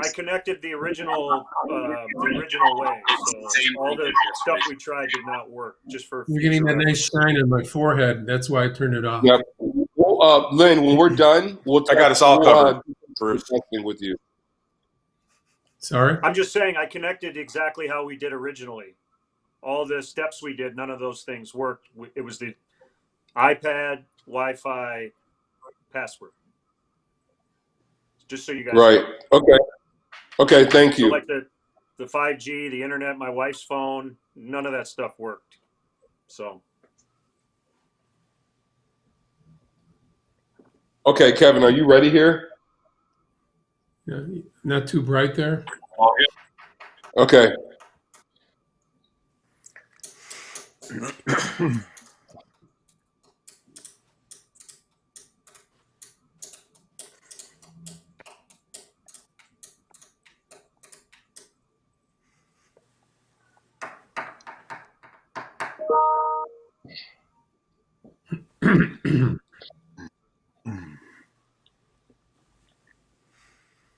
I connected the original way. So all the stuff we tried did not work. Just for You're getting that nice shine on my forehead. That's why I turned it off. Yep. Well, Lynn, when we're done, I got us all covered. Bruce, with you. Sorry? I'm just saying I connected exactly how we did originally. All the steps we did, none of those things worked. It was the iPad, Wi-Fi, password. Just so you guys know. Okay. Okay, thank you. So like the 5G, the internet, my wife's phone, none of that stuff worked. So. Okay, Kevin, are you ready here? Yeah, not too bright there. Okay.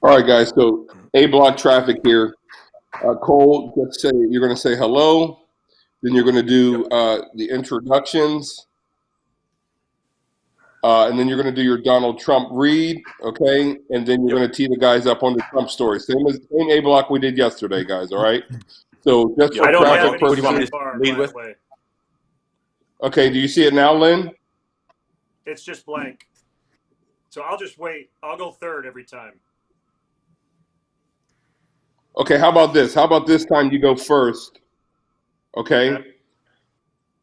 All right, guys. So A block traffic here. Cole, you're going to say hello. Then you're going to do the introductions. And then you're going to do your Donald Trump read, okay? And then you're going to tee the guys up on the Trump story. Same A block we did yesterday, guys, all right? So just for traffic purposes. What do you want me to lead with? Okay, do you see it now, Lynn? It's just blank. So I'll just wait. I'll go third every time. Okay, how about this? How about this time you go first, okay?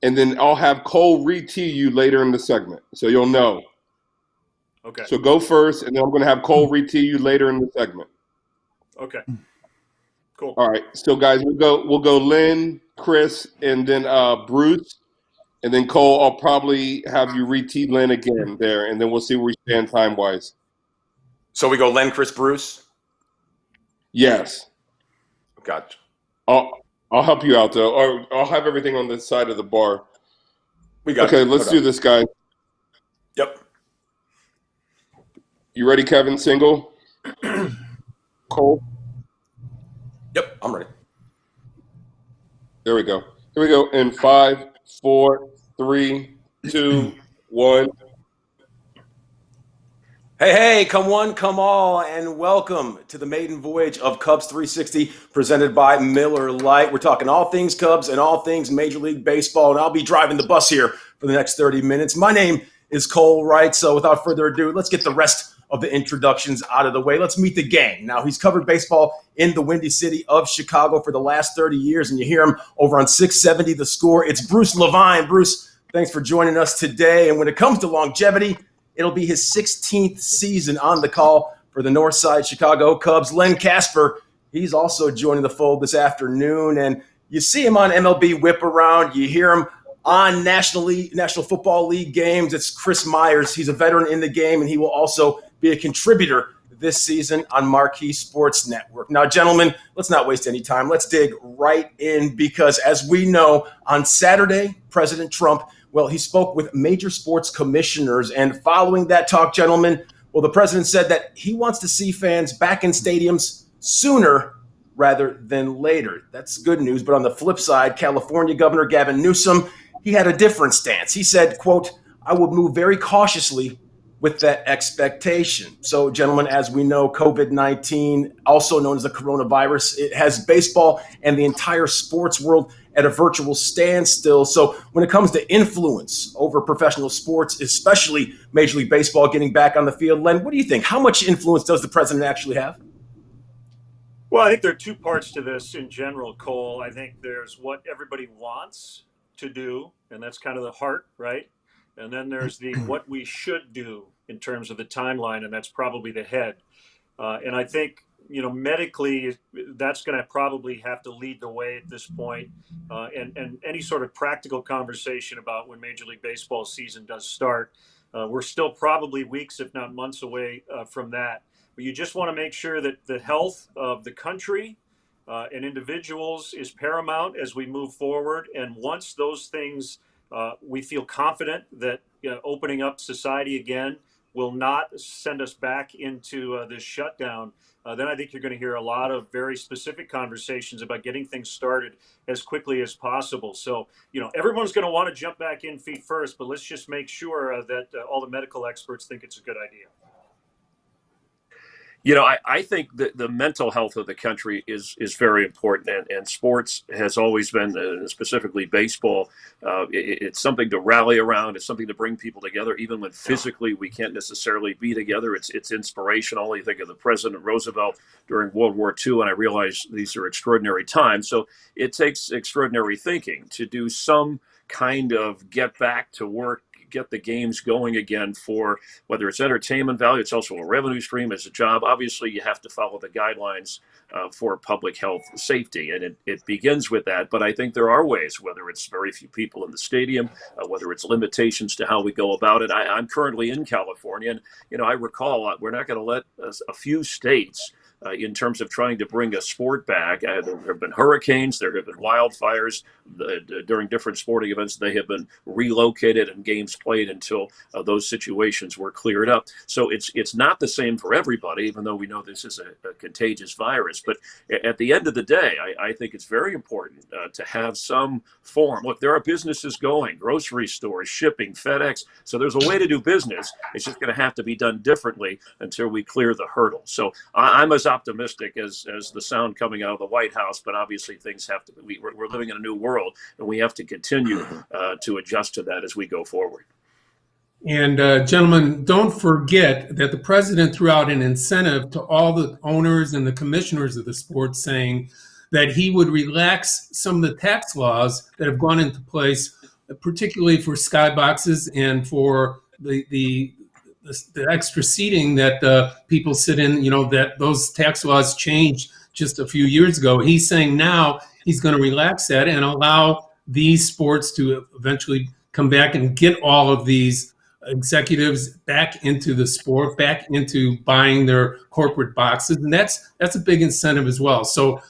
And then I'll have Cole re-tee you later in the segment, so you'll know. Okay. So go first, and then I'm going to have Cole re-tee you later in the segment. Okay. Cool. All right. So guys, we'll go Lynn, Chris, and then Bruce, and then Cole. I'll probably have you re-tee Lynn again there, and then we'll see where we stand time wise. So we go Lynn, Chris, Bruce. Yes. Gotcha. I'll help you out though, or I'll have everything on the side of the bar. We got. Okay, let's do this, guys. Yep. You ready, Kevin? Single. Cole. Yep, I'm ready. There we go. Here we go. In 5, 4, 3, 2, 1. Hey, come one, come all, and welcome to the maiden voyage of Cubs 360 presented by Miller Lite. We're talking all things Cubs and all things Major League Baseball, and I'll be driving the bus here for the next 30 minutes. My name is Cole Wright, so without further ado, let's get the rest of the introductions out of the way. Let's meet the gang. Now, he's covered baseball in the Windy City of Chicago for the last 30 years, and you hear him over on 670 The Score. It's Bruce Levine. Bruce, thanks for joining us today. And when it comes to longevity, it'll be his 16th season on the call for the Northside Chicago Cubs. Len Casper, he's also joining the fold this afternoon. And you see him on MLB Whip Around. You hear him on National Football League games. It's Chris Myers. He's a veteran in the game, and he will also be a contributor this season on Marquee Sports Network. Now, gentlemen, let's not waste any time. Let's dig right in because, as we know, on Saturday, President Trump, well, he spoke with major sports commissioners. And following that talk, gentlemen, well, the president said that he wants to see fans back in stadiums sooner rather than later. That's good news. But on the flip side, California Governor Gavin Newsom, he had a different stance. He said, quote, "I would move very cautiously with that expectation." So, gentlemen, as we know, COVID-19, also known as the coronavirus, it has baseball and the entire sports world at a virtual standstill. So when it comes to influence over professional sports, especially Major League Baseball getting back on the field, Len, what do you think? How much influence does the president actually have? Well, I think there are two parts to this in general, Cole. I think there's what everybody wants to do, and that's kind of the heart, right? And then there's the what we should do in terms of the timeline, and that's probably the head. And I think, medically, that's going to probably have to lead the way at this point. And any sort of practical conversation about when Major League Baseball season does start, we're still probably weeks, if not months away from that. But you just want to make sure that the health of the country and individuals is paramount as we move forward. And once those things, we feel confident that opening up society again will not send us back into this shutdown, then I think you're going to hear a lot of very specific conversations about getting things started as quickly as possible. So, everyone's going to want to jump back in feet first, but let's just make sure that all the medical experts think it's a good idea. I think that the mental health of the country is very important, and sports has always been, specifically baseball, it's something to rally around. It's something to bring people together, even when physically we can't necessarily be together. It's inspirational. You think of the President Roosevelt during World War II, and I realize these are extraordinary times. So it takes extraordinary thinking to do some kind of get back to work, get the games going again, for whether it's entertainment value, it's also a revenue stream, as a job. Obviously, you have to follow the guidelines for public health safety, and it begins with that. But I think there are ways, whether it's very few people in the stadium, whether it's limitations to how we go about it. I'm currently in California, and I recall we're not going to let a few states, in terms of trying to bring a sport back. There have been hurricanes, there have been wildfires during different sporting events. They have been relocated and games played until those situations were cleared up. So it's not the same for everybody, even though we know this is a contagious virus. But at the end of the day, I think it's very important to have some form. Look, there are businesses going, grocery stores, shipping, FedEx. So there's a way to do business. It's just going to have to be done differently until we clear the hurdle. So I'm as optimistic as the sound coming out of the White House, but obviously things have to. We're living in a new world, and we have to continue to adjust to that as we go forward. And gentlemen, don't forget that the president threw out an incentive to all the owners and the commissioners of the sport, saying that he would relax some of the tax laws that have gone into place, particularly for skyboxes and for the extra seating that people sit in. That those tax laws changed just a few years ago. He's saying now he's going to relax that and allow these sports to eventually come back and get all of these executives back into the sport, back into buying their corporate boxes. And that's a big incentive as well. So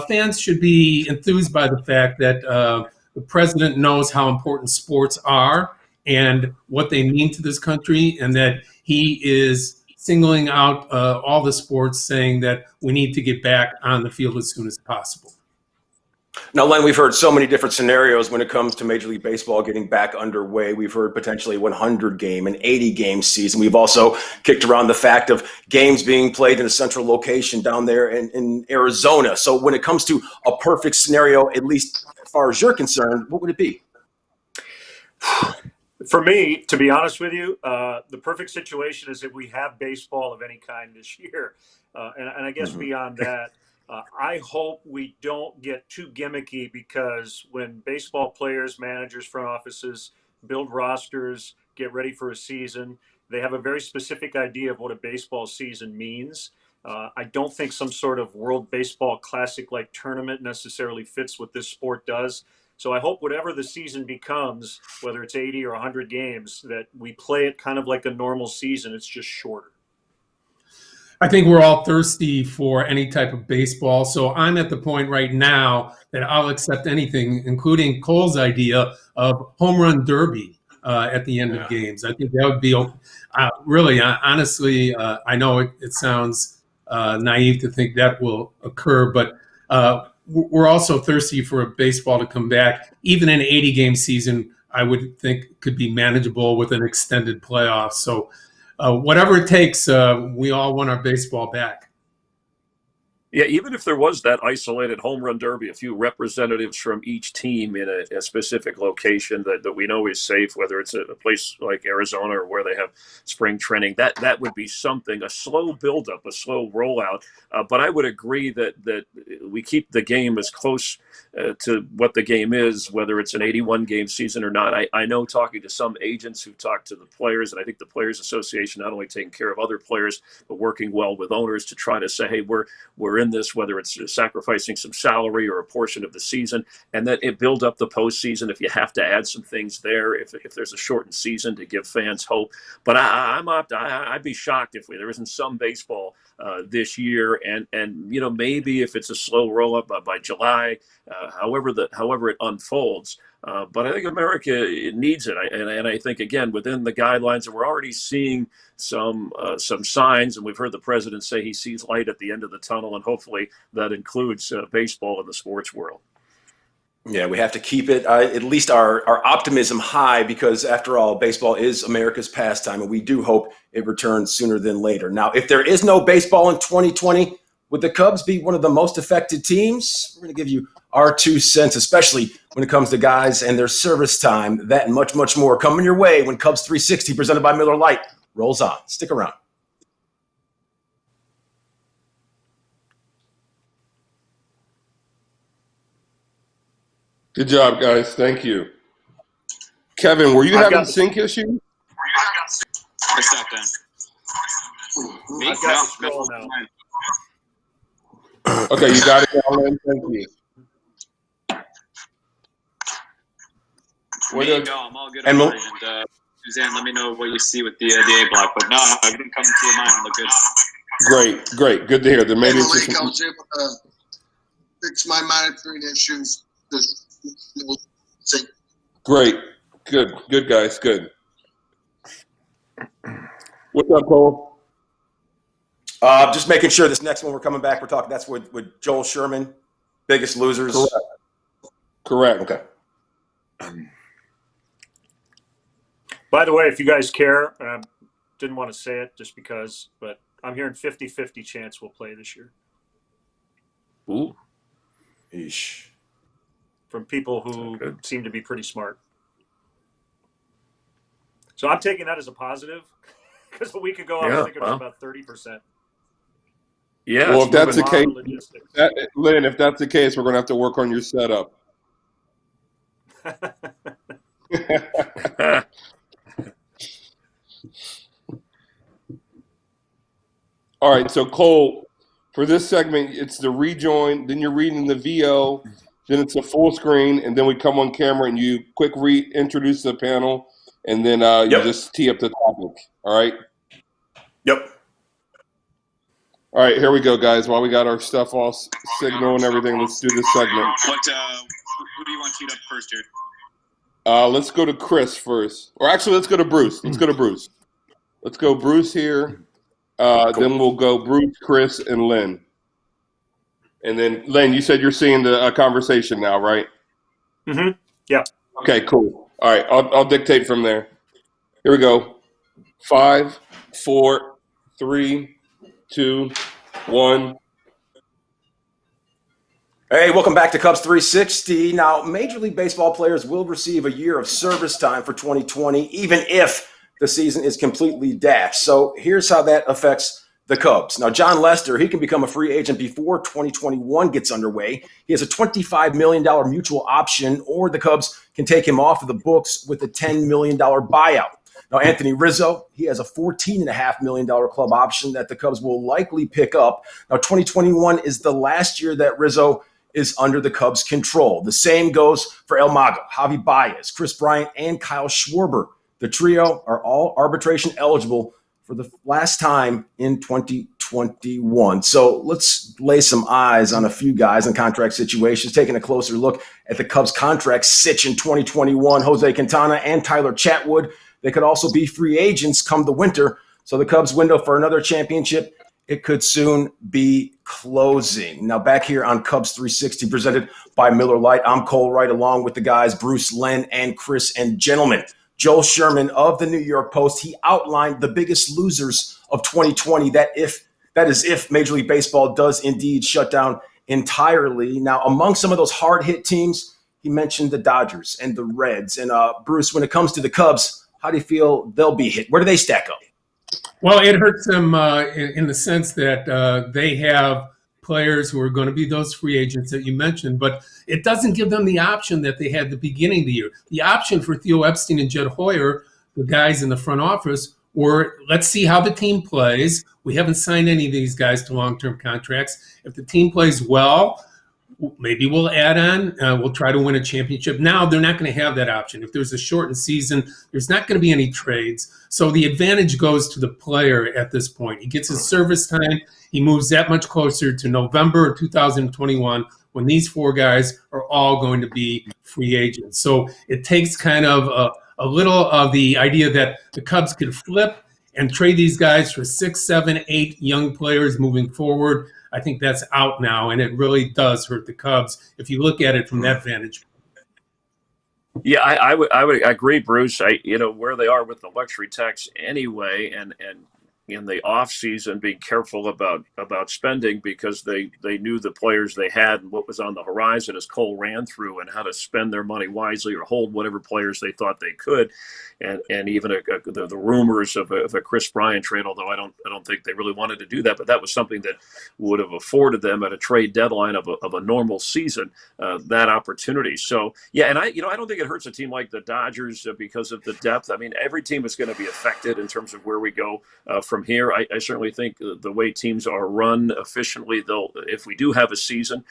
fans should be enthused by the fact that the president knows how important sports are and what they mean to this country, and that he is singling out all the sports, saying that we need to get back on the field as soon as possible. Now, Len, we've heard so many different scenarios when it comes to Major League Baseball getting back underway. We've heard potentially 100-game and 80-game season. We've also kicked around the fact of games being played in a central location down there in Arizona. So when it comes to a perfect scenario, at least as far as you're concerned, what would it be? For me, to be honest with you, the perfect situation is that we have baseball of any kind this year. And I guess beyond that, I hope we don't get too gimmicky, because when baseball players, managers, front offices build rosters, get ready for a season, they have a very specific idea of what a baseball season means. I don't think some sort of World Baseball Classic-like tournament necessarily fits what this sport does. So I hope whatever the season becomes, whether it's 80 or 100 games, that we play it kind of like a normal season. It's just shorter. I think we're all thirsty for any type of baseball. So I'm at the point right now that I'll accept anything, including Cole's idea of home run derby at the end of games. I think that would be really, honestly, I know it sounds naive to think that will occur, but we're also thirsty for baseball to come back. Even an 80-game season, I would think, could be manageable with an extended playoff. So whatever it takes, we all want our baseball back. Yeah, even if there was that isolated home run derby, a few representatives from each team in a specific location that we know is safe, whether it's a place like Arizona or where they have spring training, that would be something, a slow buildup, a slow rollout. But I would agree that we keep the game as close to what the game is, whether it's an 81-game season or not. I know, talking to some agents who talk to the players, and I think the Players Association not only taking care of other players, but working well with owners to try to say, hey, we're in this, whether it's sacrificing some salary or a portion of the season, and that it build up the postseason if you have to add some things there, if there's a shortened season to give fans hope. But I'd be shocked if there isn't some baseball this year, and maybe if it's a slow roll up by July, however it unfolds. But I think America needs it, and I think again within the guidelines, and we're already seeing some signs, and we've heard the president say he sees light at the end of the tunnel, and hopefully that includes baseball in the sports world. Yeah, we have to keep it, at least our optimism high, because after all, baseball is America's pastime, and we do hope it returns sooner than later. Now, if there is no baseball in 2020, would the Cubs be one of the most affected teams? We're going to give you our 2 cents, especially when it comes to guys and their service time. That and much, much more coming your way when Cubs 360, presented by Miller Lite, rolls on. Stick around. Good job, guys. Thank you. Kevin, were you having sync issues? I stepped in. I've got the scroll now. Okay, you got it, Alan. Thank you. I'm all good on mine. And Suzanne, let me know what you see with the A block. But no, I didn't come to your mind. Look good. Great. Good to hear. There maybe it's just I was able to fix my monitoring issues. great. Good guys. Good. What's up, Cole? Just making sure this next one we're coming back, we're talking, that's with Joel Sherman, Biggest Losers. Correct. Okay. By the way, if you guys care, didn't want to say it just because, but I'm hearing 50-50 chance we'll play this year. Ooh. Eesh. From people who seem to be pretty smart. So I'm taking that as a positive, because a week ago I was thinking it was about 30%. Yeah. Well, if that's the case, logistics. Lynn, if that's the case, we're going to have to work on your setup. All right, so Cole, for this segment, it's the rejoin, then you're reading the VO, then it's a full screen, and then we come on camera and you quick reintroduce the panel, and then you just tee up the topic. All right? Yep. All right, here we go, guys. While we got our stuff all signal and everything, let's do this segment. Who do you want teed up first here? Let's go to Chris first. Or actually, let's go to Bruce. Let's go Bruce here. Then we'll go Bruce, Chris, and Lynn. And then, Lynn, you said you're seeing the conversation now, right? Mm-hmm. Yeah. Okay, cool. All right, I'll dictate from there. Here we go. 5, 4, 3, 2, 1. Hey, welcome back to Cubs 360. Now, Major League Baseball players will receive a year of service time for 2020, even if the season is completely dashed. So here's how that affects the Cubs. Now, John Lester, he can become a free agent before 2021 gets underway. He has a $25 million mutual option, or the Cubs can take him off of the books with a $10 million buyout. Now, Anthony Rizzo, he has a $14.5 million club option that the Cubs will likely pick up. Now, 2021 is the last year that Rizzo is under the Cubs' control. The same goes for El Mago, Javi Baez, Chris Bryant, and Kyle Schwarber. The trio are all arbitration eligible for the last time in 2021. So let's lay some eyes on a few guys in contract situations, taking a closer look at the Cubs' contract sitch in 2021. Jose Quintana and Tyler Chatwood, they could also be free agents come the winter. So the Cubs' window for another championship, it could soon be closing. Now back here on Cubs 360, presented by Miller Lite, I'm Cole Wright, along with the guys Bruce, Len, and Chris. And gentlemen, Joel Sherman of the New York Post, he outlined the biggest losers of 2020. That is if Major League Baseball does indeed shut down entirely. Now, among some of those hard-hit teams, he mentioned the Dodgers and the Reds. And Bruce, when it comes to the Cubs, how do you feel they'll be hit? Where do they stack up? Well, it hurts them in the sense that they have players who are going to be those free agents that you mentioned, but it doesn't give them the option that they had at the beginning of the year. The option for Theo Epstein and Jed Hoyer, the guys in the front office, were let's see how the team plays. We haven't signed any of these guys to long-term contracts. If the team plays well, maybe we'll add on. We'll try to win a championship. Now they're not going to have that option. If there's a shortened season, there's not going to be any trades. So the advantage goes to the player at this point. He gets his service time. He moves that much closer to November 2021 when these four guys are all going to be free agents. So it takes kind of a little of the idea that the Cubs could flip and trade these guys for 6, 7, 8 young players moving forward. I think that's out now, and it really does hurt the Cubs if you look at it from that vantage point. Yeah, I would agree, Bruce. Where they are with the luxury tax anyway, and in the off season being careful about spending because they knew the players they had and what was on the horizon as Cole ran through, and how to spend their money wisely or hold whatever players they thought they could, and even the rumors of a Chris Bryant trade, although I don't think they really wanted to do that, but that was something that would have afforded them at a trade deadline of a normal season that opportunity. So yeah, and I don't think it hurts a team like the Dodgers because of the depth. I mean, every team is going to be affected in terms of where we go from here. I certainly think the way teams are run efficiently, if we do have a season,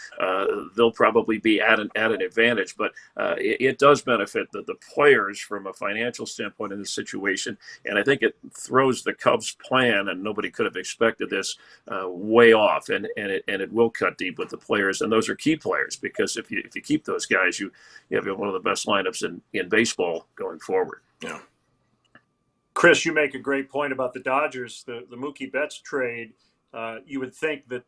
they'll probably be at an advantage. But it does benefit the players from a financial standpoint in this situation, and I think it throws the Cubs' plan, and nobody could have expected this, way off, and it will cut deep with the players, and those are key players because if you keep those guys, you have one of the best lineups in baseball going forward. Yeah. Chris, you make a great point about the Dodgers, the Mookie Betts trade. You would think that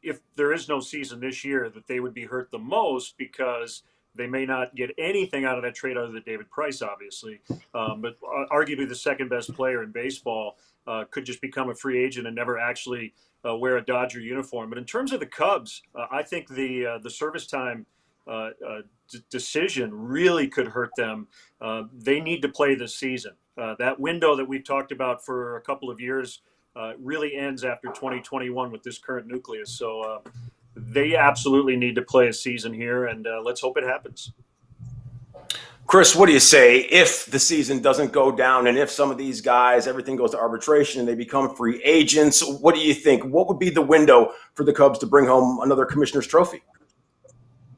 if there is no season this year, that they would be hurt the most because they may not get anything out of that trade other than David Price, obviously. But arguably the second best player in baseball could just become a free agent and never actually wear a Dodger uniform. But in terms of the Cubs, I think the service time decision really could hurt them. They need to play this season. That window that we've talked about for a couple of years really ends after 2021 with this current nucleus. So they absolutely need to play a season here, and let's hope it happens. Chris, what do you say if the season doesn't go down and if some of these guys, everything goes to arbitration and they become free agents? What do you think? What would be the window for the Cubs to bring home another Commissioner's Trophy?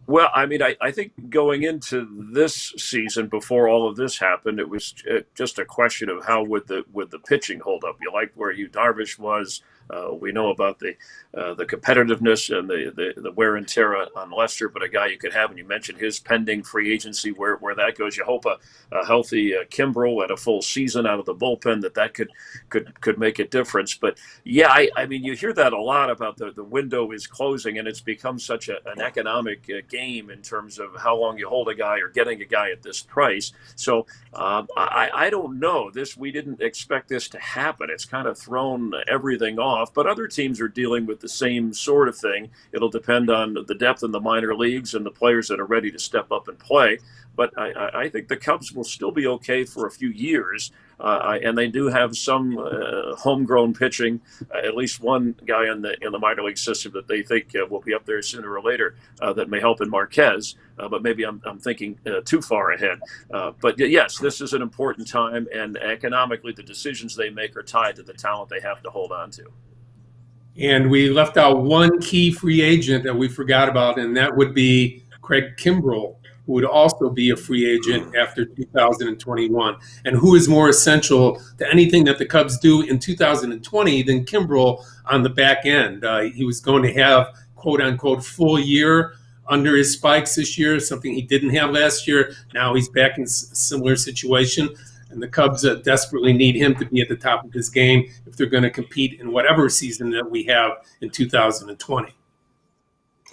Well, I mean, I think going into this season, before all of this happened, it was just a question of how would the pitching hold up. You liked where Yu Darvish was. We know about the competitiveness and the wear and tear on Lester, but a guy you could have, and you mentioned his pending free agency, where that goes. You hope a healthy Kimbrel and a full season out of the bullpen that could make a difference. But yeah, I mean, you hear that a lot about the window is closing, and it's become such an economic game in terms of how long you hold a guy or getting a guy at this price. So I don't know. We didn't expect this to happen. It's kind of thrown everything off. But other teams are dealing with the same sort of thing. It'll depend on the depth in the minor leagues and the players that are ready to step up and play. But I think the Cubs will still be okay for a few years. And they do have some homegrown pitching, at least one guy in the minor league system that they think will be up there sooner or later that may help in Marquez. But maybe I'm thinking too far ahead. But yes, this is an important time, and economically the decisions they make are tied to the talent they have to hold on to. And we left out one key free agent that we forgot about, and that would be Craig Kimbrel, who would also be a free agent after 2021. And who is more essential to anything that the Cubs do in 2020 than Kimbrel on the back end? He was going to have, quote unquote, full year under his spikes this year, something he didn't have last year. Now he's back in a similar situation. And the Cubs desperately need him to be at the top of his game if they're going to compete in whatever season that we have in 2020.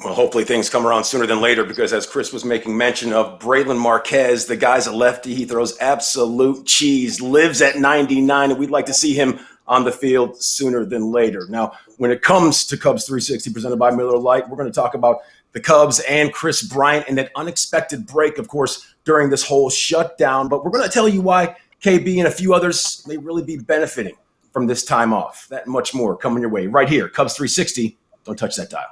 Well, hopefully things come around sooner than later, because as Chris was making mention of, Braylon Marquez, the guy's a lefty. He throws absolute cheese, lives at 99, and we'd like to see him on the field sooner than later. Now, when it comes to Cubs 360 presented by Miller Lite, we're going to talk about the Cubs and Chris Bryant and that unexpected break, of course, during this whole shutdown. But we're going to tell you why KB and a few others may really be benefiting from this time off. That and much more coming your way right here. Cubs 360. Don't touch that dial.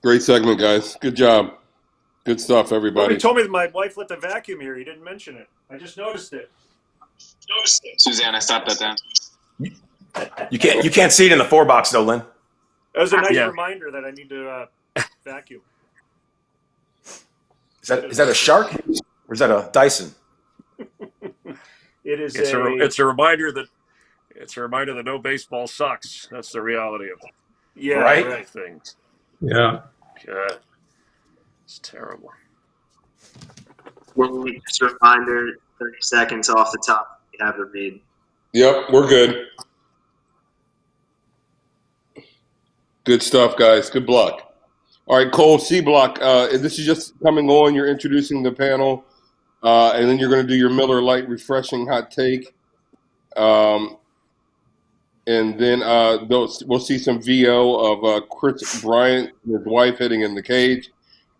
Great segment, guys. Good job. Good stuff, everybody. Well, he told me that my wife lit the vacuum here. He didn't mention it. I just noticed it. Suzanne, I stopped that down. You can't see it in the 4-box though, Lynn. That was a nice Yeah. reminder that I need to vacuum. Is that a Shark or is that a Dyson? It is It's a reminder that no baseball sucks. That's the reality of Right? things. Yeah. God, it's terrible. Just a reminder, 30 seconds off the top. You have the read. Yep, we're good. Good stuff, guys. Good luck. All right, Cole, C block. This is just coming on. You're introducing the panel, and then you're going to do your Miller Lite refreshing hot take. And then we'll see some VO of Chris Bryant and his wife hitting in the cage.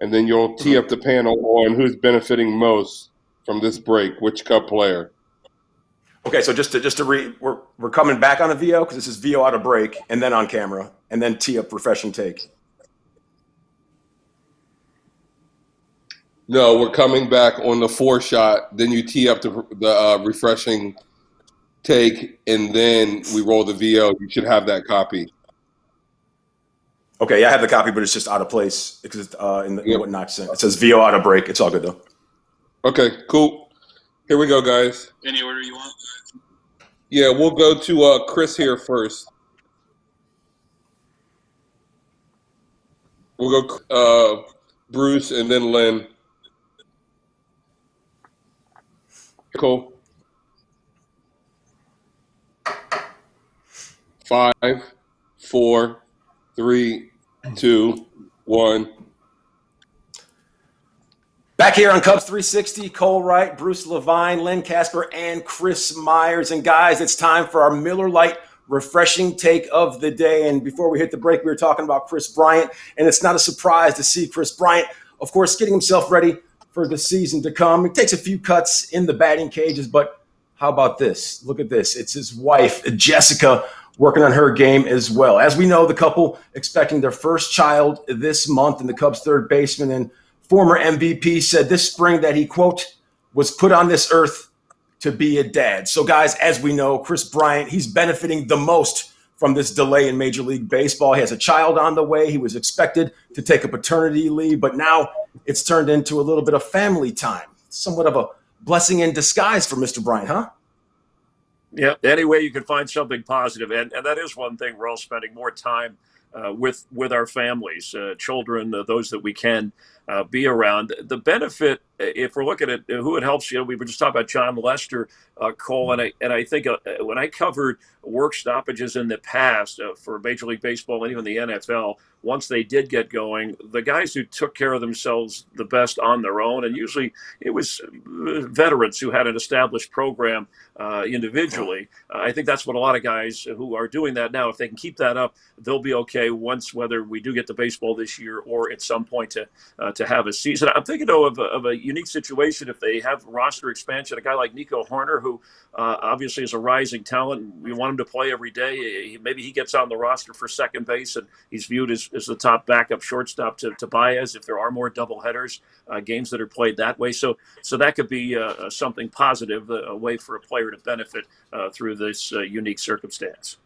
And then you'll tee up the panel on who's benefiting most from this break, which Cub player. Okay, so just to read, we're coming back on the VO because this is VO out of break and then on camera and then tee up refreshing take. No, we're coming back on the 4 shot. Then you tee up the refreshing take, and then we roll the VO. You should have that copy. Okay, yeah, I have the copy, but it's just out of place because it's in what Knox sent. It says VO out of break. It's all good though. Okay, cool. Here we go, guys. Any order you want? Yeah, we'll go to Chris here first. We'll go Bruce and then Lynn. Cool. 5, 4, 3, 2, 1. Back here on Cubs 360, Cole Wright, Bruce Levine, Lynn Casper, and Chris Myers. And guys, it's time for our Miller Lite refreshing take of the day. And before we hit the break, we were talking about Chris Bryant. And it's not a surprise to see Chris Bryant, of course, getting himself ready for the season to come. He takes a few cuts in the batting cages, but how about this? Look at this. It's his wife, Jessica, working on her game as well. As we know, the couple expecting their first child this month, and the Cubs third baseman and former MVP said this spring that he, quote, was put on this earth to be a dad. So, guys, as we know, Chris Bryant, he's benefiting the most from this delay in Major League Baseball. He has a child on the way. He was expected to take a paternity leave, but now it's turned into a little bit of family time. Somewhat of a blessing in disguise for Mr. Bryant, huh? Yeah, any way you can find something positive. And that is one thing. We're all spending more time with our families, children, those that we can be around. The benefit, if we're looking at who it helps, we were just talking about John Lester, Cole, and I think when I covered work stoppages in the past for Major League Baseball and even the NFL, once they did get going, the guys who took care of themselves the best on their own, and usually it was veterans who had an established program individually. I think that's what a lot of guys who are doing that now, if they can keep that up, they'll be okay once, whether we do get to baseball this year or at some point to have a season. I'm thinking, though, of a unique situation if they have roster expansion. A guy like Nico Horner, who obviously is a rising talent, and we want him to play every day. Maybe he gets on the roster for second base, and he's viewed as the top backup shortstop to Baez if there are more doubleheaders, games that are played that way. So that could be something positive, a way for a player to benefit through this unique circumstance.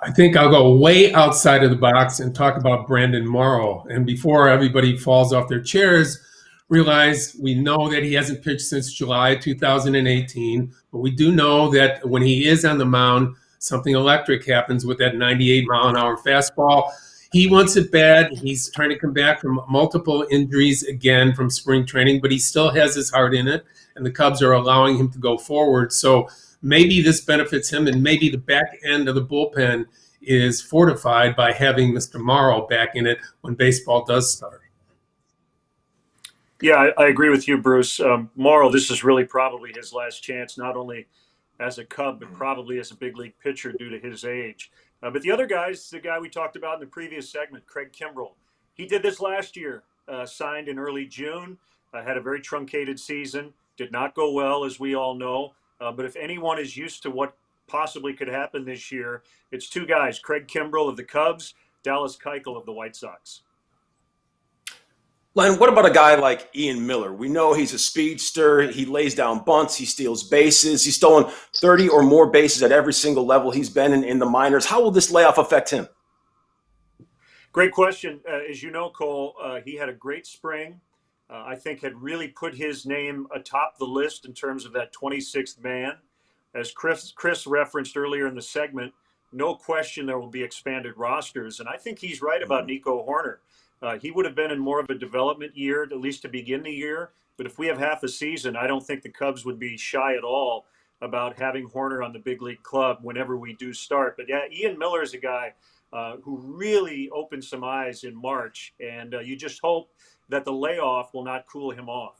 I think I'll go way outside of the box and talk about Brandon Morrow. And before everybody falls off their chairs, realize we know that he hasn't pitched since July 2018, but we do know that when he is on the mound, something electric happens with that 98-mile-an-hour fastball. He wants it bad. He's trying to come back from multiple injuries again from spring training, but he still has his heart in it, and the Cubs are allowing him to go forward. So maybe this benefits him, and maybe the back end of the bullpen is fortified by having Mr. Morrow back in it when baseball does start. Yeah, I agree with you, Bruce. Morrow, this is really probably his last chance, not only as a Cub, but probably as a big league pitcher due to his age. But the other guys, the guy we talked about in the previous segment, Craig Kimbrell, he did this last year, signed in early June, had a very truncated season, did not go well, as we all know. But if anyone is used to what possibly could happen this year, it's two guys, Craig Kimbrell of the Cubs, Dallas Keuchel of the White Sox. Len, what about a guy like Ian Miller? We know he's a speedster. He lays down bunts. He steals bases. He's stolen 30 or more bases at every single level he's been in the minors. How will this layoff affect him? Great question. As you know, Cole, he had a great spring. I think had really put his name atop the list in terms of that 26th man. As Chris referenced earlier in the segment, no question there will be expanded rosters. And I think he's right about Nico Horner. He would have been in more of a development year, at least to begin the year. But if we have half a season, I don't think the Cubs would be shy at all about having Horner on the big league club whenever we do start. But yeah, Ian Miller is a guy who really opened some eyes in March. And you just hope that the layoff will not cool him off.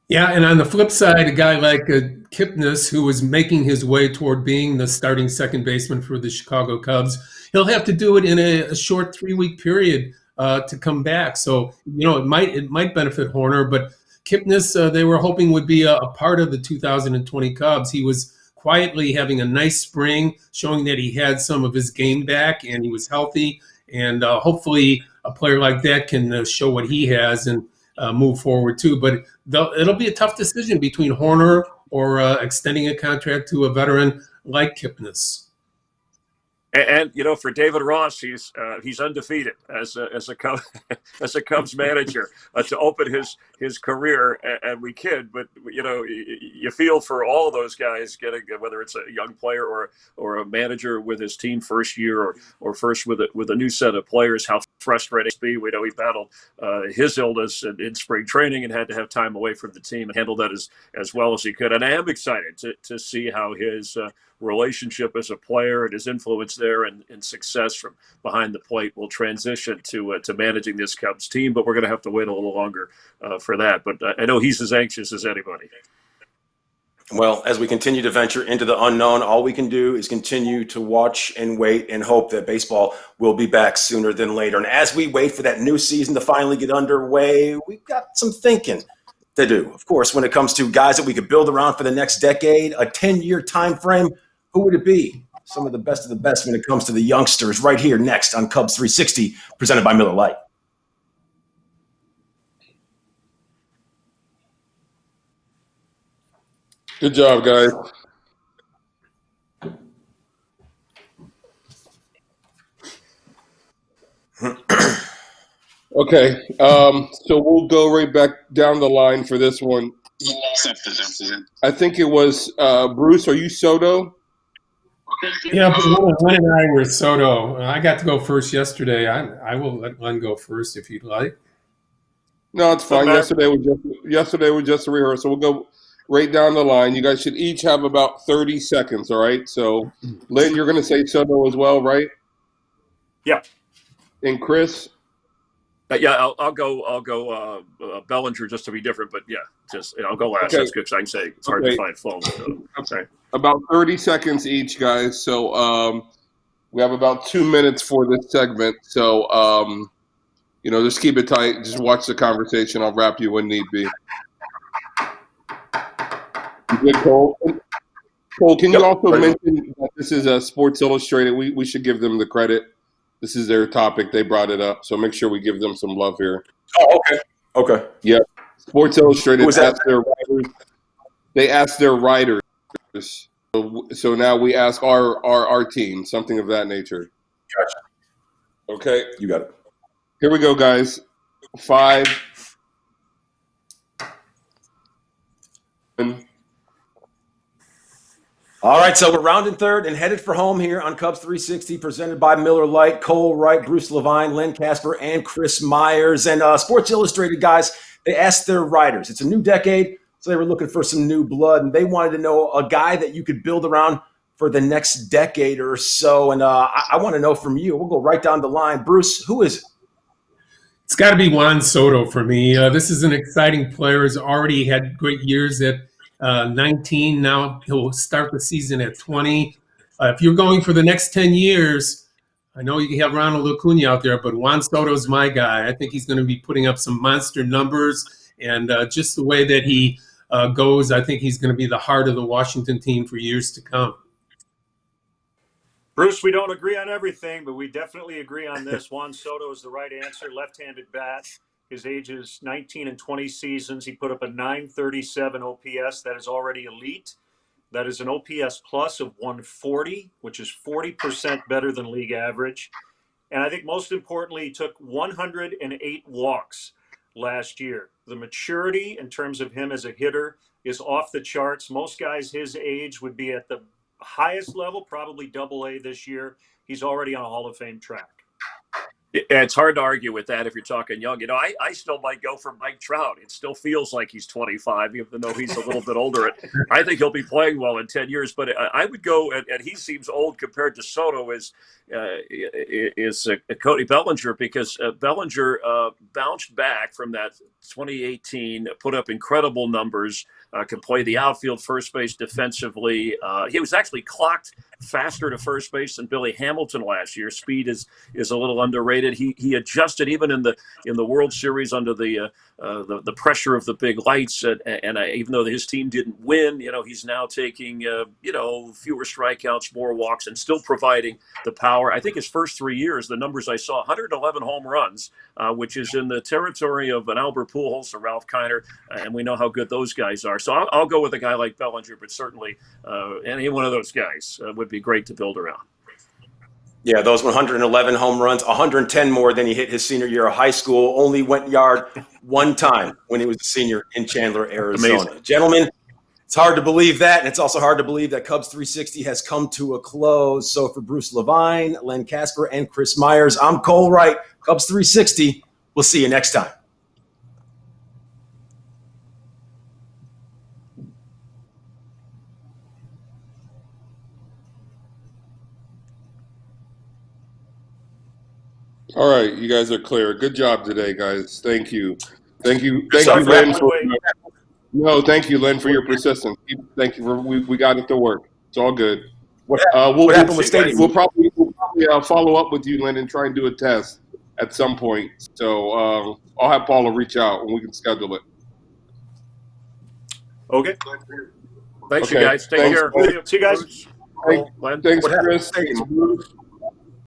Yeah, and on the flip side, a guy like Kipnis, who was making his way toward being the starting second baseman for the Chicago Cubs, he'll have to do it in a short 3-week period to come back. So, it might benefit Horner, but Kipnis, they were hoping would be a part of the 2020 Cubs. He was quietly having a nice spring, showing that he had some of his game back and he was healthy. And hopefully a player like that can show what he has and move forward too. But it'll be a tough decision between Horner or extending a contract to a veteran like Kipnis. And for David Ross, he's undefeated as a Cubs manager to open his career, and we kid, but you feel for all of those guys getting, whether it's a young player or a manager with his team first year or first with a new set of players, how frustrating it be. We know he battled his illness in spring training and had to have time away from the team and handle that as well as he could. And I am excited to see how his relationship as a player and his influence there and success from behind the plate will transition to managing this Cubs team. But we're going to have to wait a little longer for that. But I know he's as anxious as anybody. Well, as we continue to venture into the unknown, all we can do is continue to watch and wait and hope that baseball will be back sooner than later. And as we wait for that new season to finally get underway, we've got some thinking to do. Of course, when it comes to guys that we could build around for the next decade, a 10-year time frame, who would it be? Some of the best when it comes to the youngsters right here next on Cubs 360, presented by Miller Lite. Good job, guys. Okay, so we'll go right back down the line for this one. I think it was Bruce. Are you Soto? Yeah, but Len and I were Soto. I got to go first yesterday. I will let Len go first if you'd like. No, it's fine. Yesterday was just a rehearsal. We'll go right down the line. You guys should each have about 30 seconds. All right. So, Len, you're going to say Soto as well, right? Yeah. And Chris. Yeah, I'll go Bellinger just to be different, but yeah, I'll go last. Okay. That's good because I can say it's hard to find phone. Okay. About 30 seconds each, guys. So we have about 2 minutes for this segment. So just keep it tight. Just watch the conversation. I'll wrap you when need be. You good, Cole? Cole, can you also mention that this is Sports Illustrated? We should give them the credit. This is their topic. They brought it up. So make sure we give them some love here. Oh, okay. Okay. Yeah. Sports Illustrated asked their writers. They asked their writers. So now we ask our team, something of that nature. Gotcha. Okay. You got it. Here we go, guys. 5. All right, so we're rounding third and headed for home here on Cubs 360, presented by Miller Lite. Cole Wright, Bruce Levine, Len Casper, and Chris Myers. And Sports Illustrated, guys, they asked their writers. It's a new decade, so they were looking for some new blood, and they wanted to know a guy that you could build around for the next decade or so. And I want to know from you. We'll go right down the line. Bruce, who is it? It's got to be Juan Soto for me. This is an exciting player. He's already had great years at 19. Now he'll start the season at 20. If you're going for the next 10 years, I know you have Ronald Acuna out there, but Juan Soto's my guy. I think he's going to be putting up some monster numbers, and just the way that he goes, I think he's going to be the heart of the Washington team for years to come. Bruce, we don't agree on everything, but we definitely agree on this. Juan Soto is the right answer, left-handed bat. his ages 19 and 20 seasons. He put up a 937 OPS. That is already elite. That is an OPS plus of 140, which is 40% better than league average. And I think most importantly, he took 108 walks last year. The maturity in terms of him as a hitter is off the charts. Most guys his age would be at the highest level, probably AA this year. He's already on a Hall of Fame track. It's hard to argue with that if you're talking young. You know, I still might go for Mike Trout. It still feels like he's 25, even though he's a little bit older. I think he'll be playing well in 10 years. But I would go, and he seems old compared to Soto, is Cody Bellinger, because Bellinger bounced back from that 2018, put up incredible numbers, can play the outfield, first base defensively. He was actually clocked faster to first base than Billy Hamilton last year. Speed is a little underrated. He adjusted even in the World Series under the pressure of the big lights, and even though his team didn't win, you know, he's now taking fewer strikeouts, more walks, and still providing the power. I think his first 3 years, the numbers I saw, 111 home runs, which is in the territory of an Albert Pujols or Ralph Kiner, and we know how good those guys are. So I'll go with a guy like Bellinger, but certainly any one of those guys would be great to build around. Yeah, those 111 home runs, 110 more than he hit his senior year of high school. Only went yard one time when he was a senior in Chandler, Arizona. Amazing. Gentlemen, it's hard to believe that, and it's also hard to believe that Cubs 360 has come to a close. So for Bruce Levine, Len Casper, and Chris Myers, I'm Cole Wright, Cubs 360. We'll see you next time. All right, you guys are clear. Good job today, guys. Thank you, Sorry Len. for the wait. No, thank you, Len, for your persistence. Thank you for we got it to work. It's all good. What We'll happened with Stadium? We'll probably follow up with you, Len, and try and do a test at some point. So I'll have Paula reach out and we can schedule it. Okay. Thanks, Okay. you guys. Take Thanks, care. Paul. See you guys. Bruce, Cole, Len. Thanks, Chris. Thanks, Bruce.